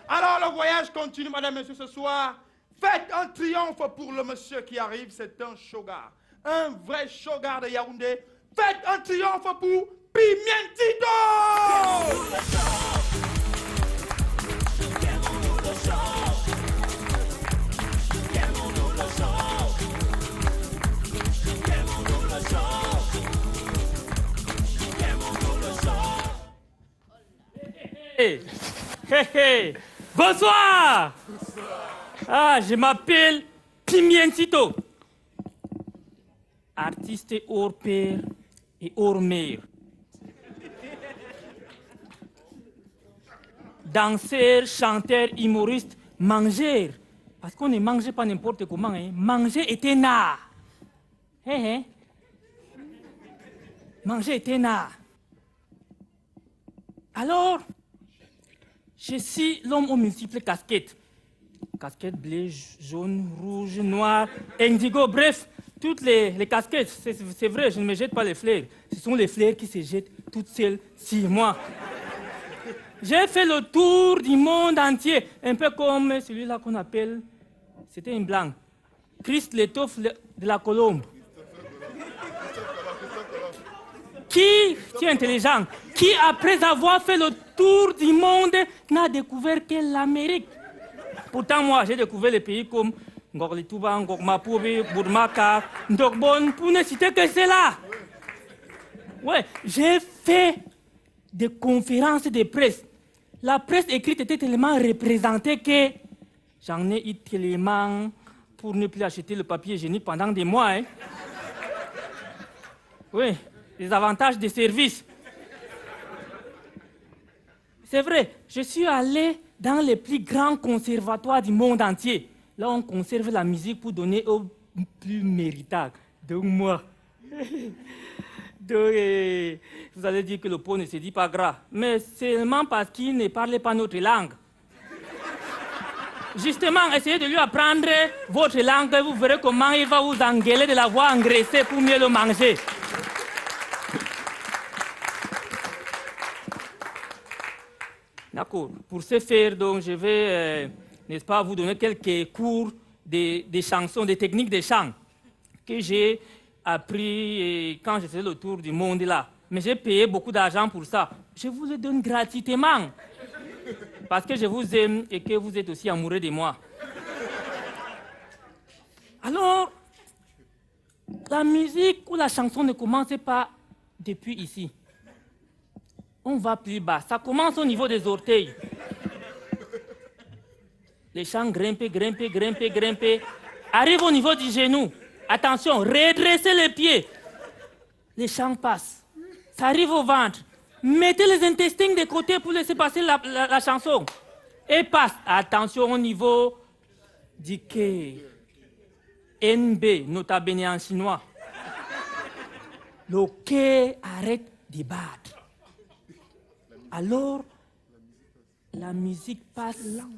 Alors le voyage continue, madame et messieurs, ce soir. Faites un triomphe pour le monsieur qui arrive, c'est un shogar. Un vrai shogar de Yaoundé. Faites un triomphe pour Pimientito! Hey, hey, hey. Bonsoir. Ah, je m'appelle Pimientito. Artiste hors pair et hors mer. Danseur, chanteur, humoriste, mangeur. Parce qu'on ne mange pas n'importe comment. Hein. Manger était art. Hein, hein? Manger était art. Alors, je suis l'homme aux multiples casquettes. Casquette bleue, jaune, rouge, noir, indigo, bref, toutes les casquettes. C'est vrai, je ne me jette pas les fleurs. Ce sont les fleurs qui se jettent toutes seules sur moi. J'ai fait le tour du monde entier, un peu comme celui-là qu'on appelle, c'était un blanc, Christ l'étoffe de la Colombe. Qui est intelligent, qui après avoir fait le tour du monde n'a découvert que l'Amérique. Pourtant moi j'ai découvert les pays comme Ngorlitouba, Ngokmapoube, Bourmaka, Ndokbon, pour ne citer que cela. Ouais, j'ai fait des conférences de presse. La presse écrite était tellement représentée que j'en ai eu tellement pour ne plus acheter le papier hygiénique pendant des mois. Hein. Oui. Les avantages des services. C'est vrai, je suis allé dans les plus grands conservatoires du monde entier. Là, on conserve la musique pour donner aux plus méritables. Donc moi. Donc, vous allez dire que le pot ne se dit pas gras. Mais seulement parce qu'il ne parlait pas notre langue. Justement, essayez de lui apprendre votre langue et vous verrez comment il va vous engueuler de l'avoir engraissé pour mieux le manger. D'accord. Pour ce faire, donc, je vais, n'est-ce pas, vous donner quelques cours des chansons, des techniques de chant que j'ai appris quand je faisais le tour du monde là. Mais j'ai payé beaucoup d'argent pour ça. Je vous le donne gratuitement. Parce que je vous aime et que vous êtes aussi amoureux de moi. Alors, la musique ou la chanson ne commence pas depuis ici. On va plus bas. Ça commence au niveau des orteils. Les chants grimpent, grimpent, grimpent, grimpent. Arrive au niveau du genou. Attention, redressez les pieds. Les chants passent. Ça arrive au ventre. Mettez les intestins de côté pour laisser passer la chanson. Et passe. Attention au niveau du cœur. NB, nota bene en chinois. Le cœur arrête de battre. Alors, la musique passe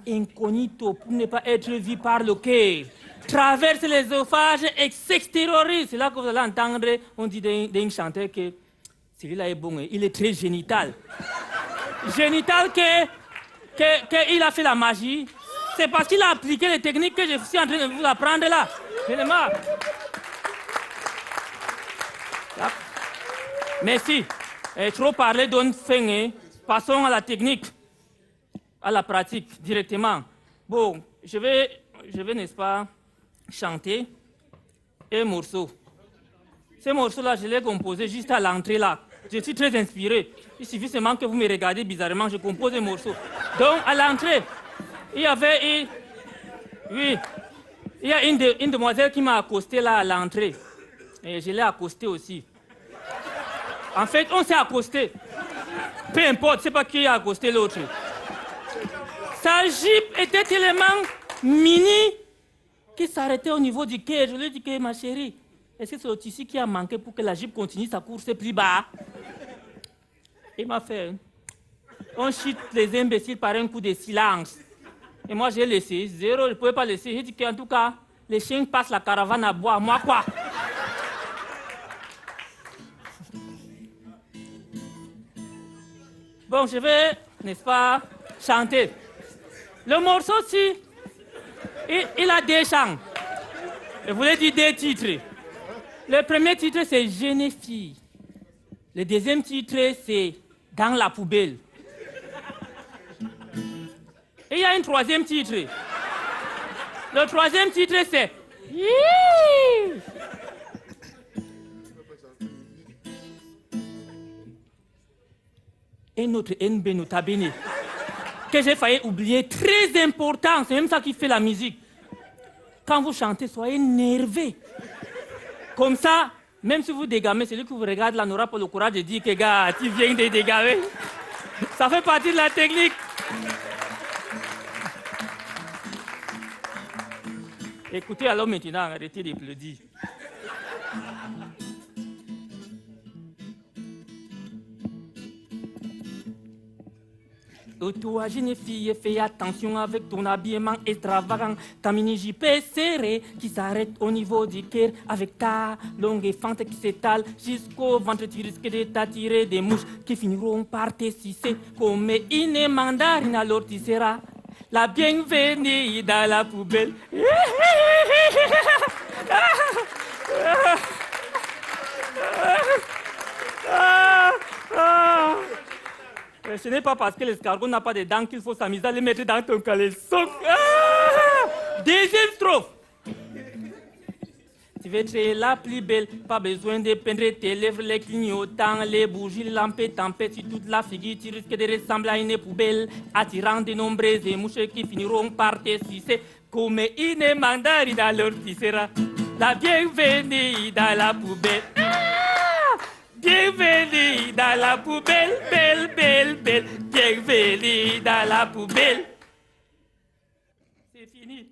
incognito pour ne pas être vue par le cœur. Traverse l'œsophage et s'extériorise. C'est là que vous allez entendre, on dit d'un chanteur que celui-là est bon, il est très génital. Génital qu'il a fait la magie. C'est parce qu'il a appliqué les techniques que je suis en train de vous apprendre là. Merci. Trop parler donne fin. Passons à la technique, à la pratique directement. Bon, je vais, n'est-ce pas, chanter un morceau. Ce morceau-là, je l'ai composé juste à l'entrée là. Je suis très inspiré. Il suffit seulement que vous me regardez bizarrement, je compose un morceau. Donc, à l'entrée, il y avait oui, il y a une demoiselle qui m'a accosté là à l'entrée. Et je l'ai accosté aussi. En fait, on s'est accosté. Peu importe, c'est pas qui a accosté l'autre. Sa jupe était tellement mini qu'il s'arrêtait au niveau du cœur. Je lui ai dit que ma chérie, est-ce que c'est le tissu qui a manqué pour que la jupe continue sa course plus bas? Il m'a fait. On chute les imbéciles par un coup de silence. Et moi j'ai laissé. Zéro, je ne pouvais pas laisser. J'ai dit qu'en tout cas, les chiens passent la caravane à boire. Moi quoi? Bon, je vais, n'est-ce pas, chanter. Le morceau, si, il a deux chants. Je voulais dire deux titres. Le premier titre, c'est Jeune fille. Le deuxième titre, c'est Dans la poubelle. Et il y a un troisième titre. Le troisième titre, c'est... Un autre NB notabene que j'ai failli oublier, très important, c'est même ça qui fait la musique. Quand vous chantez, soyez nerveux. Comme ça, même si vous dégamez, celui qui vous regarde là n'aura pas le courage de dire que gars, tu viens de dégamer. Ça fait partie de la technique. Écoutez alors maintenant, arrêtez d'applaudir. Toi, jeune fille, fais attention avec ton habillement extravagant, ta mini-jupe serrée qui s'arrête au niveau du cœur, avec ta longue fente qui s'étale jusqu'au ventre. Tu risques de t'attirer des mouches qui finiront par te sucer comme une mandarine. Alors tu seras la bienvenue dans la poubelle. Ce n'est pas parce que l'escargot n'a pas de dents qu'il faut s'amuser à les mettre dans ton caleçon. Deuxième strophe. Tu veux être la plus belle, pas besoin de peindre tes lèvres, les clignotants, les bougies, les lampes tempêtes sur toute la figure. Tu risques de ressembler à une poubelle, attirant de nombreuses mouches qui finiront par te sucer comme une mandarine. Alors tu seras la bienvenue dans la poubelle. Bienvenue dans la poubelle, belle, belle, belle. Bienvenue dans la poubelle. C'est fini.